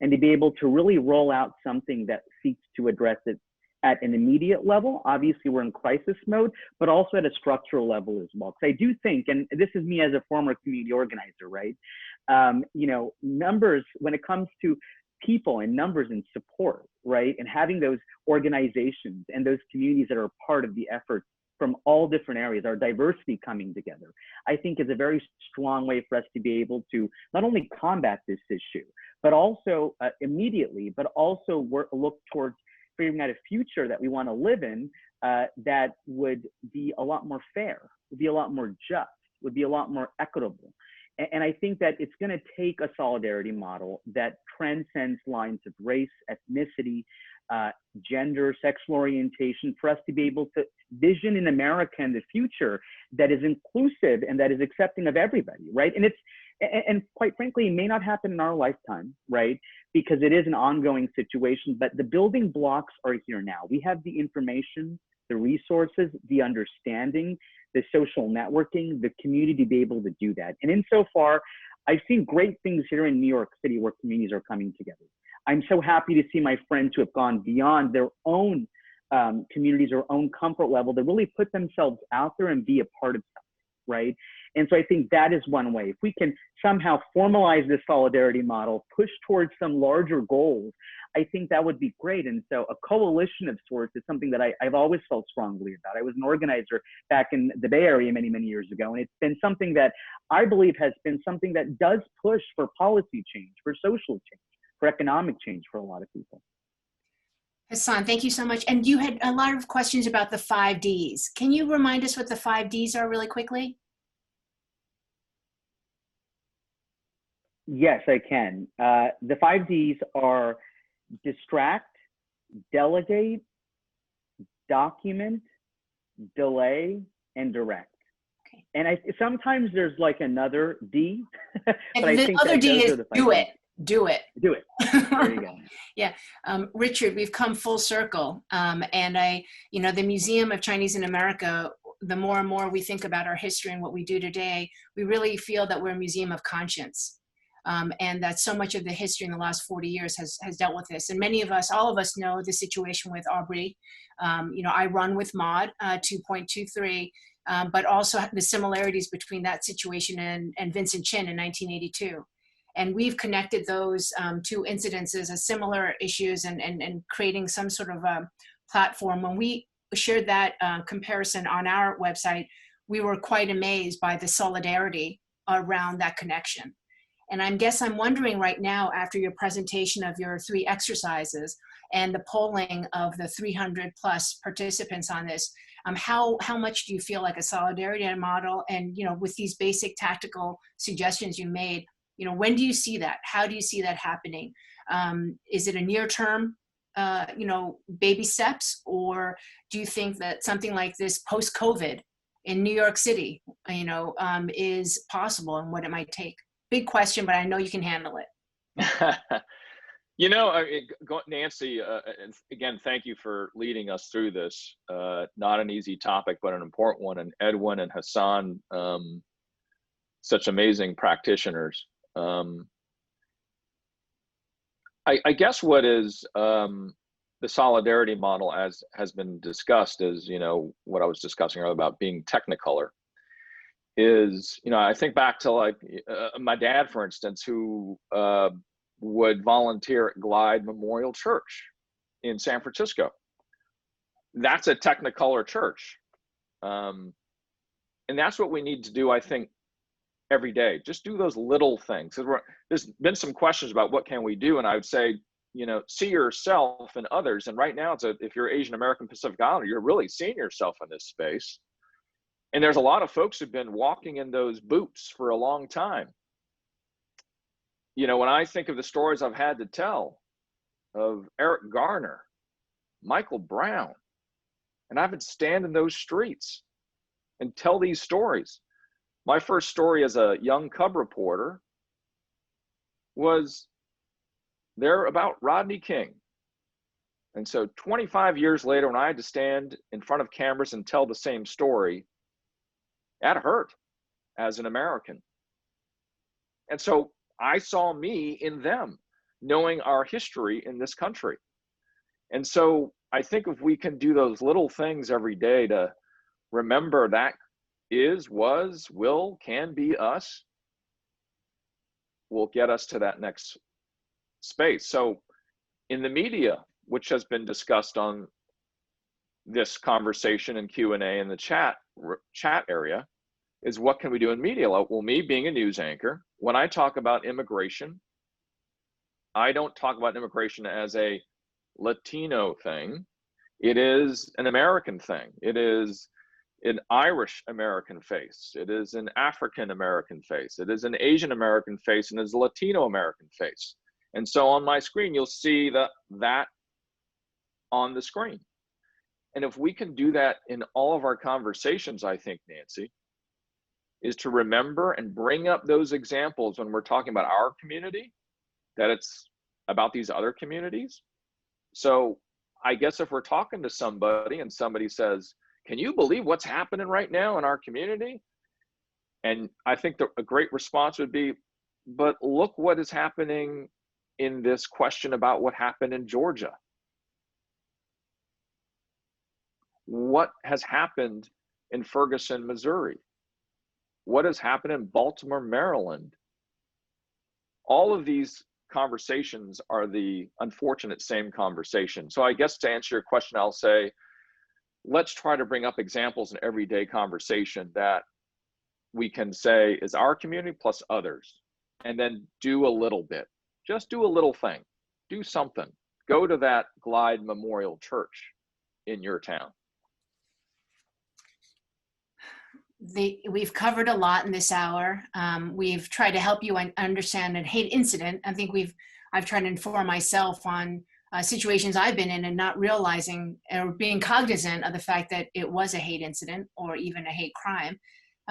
and to be able to really roll out something that seeks to address it at an immediate level. Obviously, we're in crisis mode, but also at a structural level as well. Because I do think, and this is me as a former community organizer, right? You know, numbers, when it comes to people and numbers and support, right? And having those organizations and those communities that are part of the effort from all different areas, our diversity coming together, I think is a very strong way for us to be able to not only combat this issue, but also immediately, but also look towards figuring out a future that we want to live in that would be a lot more fair, would be a lot more just, would be a lot more equitable. And I think that it's going to take a solidarity model that transcends lines of race, ethnicity, gender, sexual orientation, for us to be able to vision in America in the future that is inclusive and that is accepting of everybody, right? And quite frankly, it may not happen in our lifetime, right? Because it is an ongoing situation, but the building blocks are here now. We have the information, the resources, the understanding, the social networking, the community to be able to do that. And insofar, I've seen great things here in New York City where communities are coming together. I'm so happy to see my friends who have gone beyond their own communities or own comfort level to really put themselves out there and be a part of something, right? And so I think that is one way. If we can somehow formalize this solidarity model, push towards some larger goals, I think that would be great. And so a coalition of sorts is something that I've always felt strongly about. I was an organizer back in the Bay Area many, many years ago. And it's been something that I believe has been something that does push for policy change, for social change, for economic change for a lot of people.
Hassan, thank you so much. And you had a lot of questions about the 5 Ds. Can you remind us what the 5 Ds are really quickly?
Yes, I can. The 5 Ds are distract, delegate, document, delay, and direct. Okay. And sometimes there's like another D, but I think
the other D is do it.
Do it. There you go.
Yeah. Richard, we've come full circle. And the Museum of Chinese in America, the more and more we think about our history and what we do today, we really feel that we're a museum of conscience. And that so much of the history in the last 40 years has dealt with this. And many of us, all of us know the situation with Aubrey. I run with Mod 2.23, but also the similarities between that situation and Vincent Chin in 1982. And we've connected those two incidences as similar issues and creating some sort of a platform. When we shared that comparison on our website, we were quite amazed by the solidarity around that connection. And I'm wondering right now, after your presentation of your 3 exercises and the polling of the 300 plus participants on this, how much do you feel like a solidarity model? And, with these basic tactical suggestions you made, when do you see that? How do you see that happening? Is it a near term, baby steps, or do you think that something like this post-COVID in New York City, is possible and what it might take? Big question, but I know you can handle it.
Nancy, again, thank you for leading us through this. Not an easy topic, but an important one. And Edwin and Hassan, such amazing practitioners. I guess what is the solidarity model, as has been discussed, is what I was discussing earlier about being technicolor. Is I think back to like my dad, for instance, who would volunteer at Glide Memorial Church in San Francisco. that's a Technicolor church. And that's what we need to do, I think, every day. Just do those little things. There's been some questions about what can we do, and I would say, you know, see yourself and others. And right now, if you're Asian American Pacific Islander, you're really seeing yourself in this space. And there's a lot of folks who've been walking in those boots for a long time. You know, when I think of the stories I've had to tell of Eric Garner, Michael Brown, and I would stand in those streets and tell these stories. My first story as a young cub reporter was there about Rodney King. And so 25 years later, when I had to stand in front of cameras and tell the same story, that hurt as an American. And so I saw me in them, knowing our history in this country. And so I think if we can do those little things every day to remember that is, was, will, can be us, will get us to that next space. So in the media, which has been discussed on this conversation and Q&A in the chat area, is what can we do in media? Well, me being a news anchor, when I talk about immigration, I don't talk about immigration as a Latino thing. It is an American thing. It is an Irish American face. It is an African American face. It is an Asian American face, and it is a Latino American face. And so on my screen, you'll see that on the screen. And if we can do that in all of our conversations, I think, Nancy, is to remember and bring up those examples when we're talking about our community, that it's about these other communities. So I guess if we're talking to somebody and somebody says, can you believe what's happening right now in our community? And I think a great response would be, but look what is happening in this question about what happened in Georgia. What has happened in Ferguson, Missouri? What has happened in Baltimore, Maryland? All of these conversations are the unfortunate same conversation. So I guess to answer your question, I'll say, let's try to bring up examples in everyday conversation that we can say is our community plus others, and then do a little bit. Just do a little thing. Do something. Go to that Glide Memorial Church in your town.
We've covered a lot in this hour. We've tried to help you understand a hate incident. I think I've tried to inform myself on situations I've been in and not realizing or being cognizant of the fact that it was a hate incident or even a hate crime.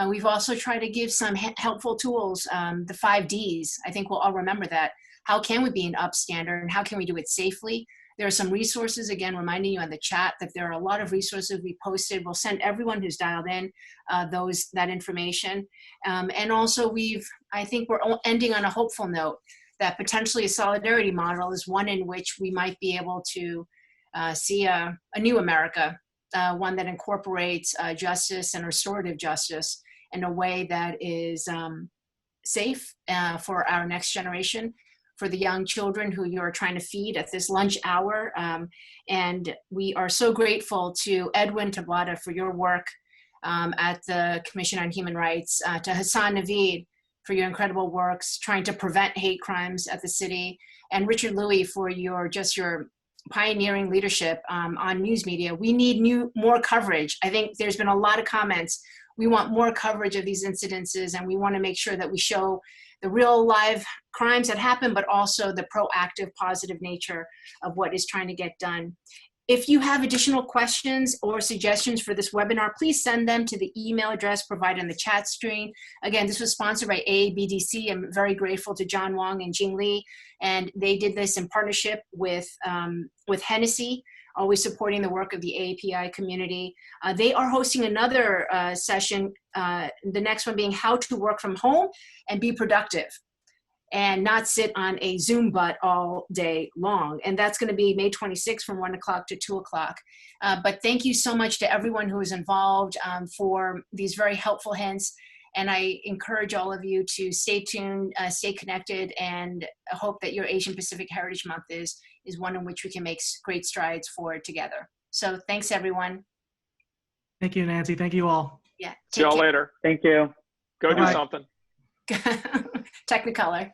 We've also tried to give some helpful tools, the 5 Ds. I think we'll all remember that. How can we be an upstander and how can we do it safely? There are some resources, again, reminding you on the chat that there are a lot of resources we posted. We'll send everyone who's dialed in that information. And also I think we're ending on a hopeful note that potentially a solidarity model is one in which we might be able to see a new America, one that incorporates justice and restorative justice in a way that is safe for our next generation, for the young children who you are trying to feed at this lunch hour. And we are so grateful to Edwin Tablada for your work at the Commission on Human Rights, to Hassan Naveed for your incredible works trying to prevent hate crimes at the city, and Richard Louie for your pioneering leadership on news media. We need more coverage. I think there's been a lot of comments. We want more coverage of these incidences, and we want to make sure that we show the real live crimes that happen, but also the proactive, positive nature of what is trying to get done. If you have additional questions or suggestions for this webinar, please send them to the email address provided on the chat screen. Again, this was sponsored by AABDC. I'm very grateful to John Wong and Jing Lee, and they did this in partnership with Hennessy, always supporting the work of the AAPI community. They are hosting another session, the next one being how to work from home and be productive and not sit on a Zoom butt all day long. And that's gonna be May 26th from 1 o'clock to 2 o'clock. But thank you so much to everyone who was involved for these very helpful hints. And I encourage all of you to stay tuned, stay connected, and I hope that your Asian Pacific Heritage Month is one in which we can make great strides forward together. So thanks, everyone.
Thank you, Nancy. Thank you all.
Yeah.
See y'all later.
Thank you.
Go do
Bye-bye.
something.
Technicolor.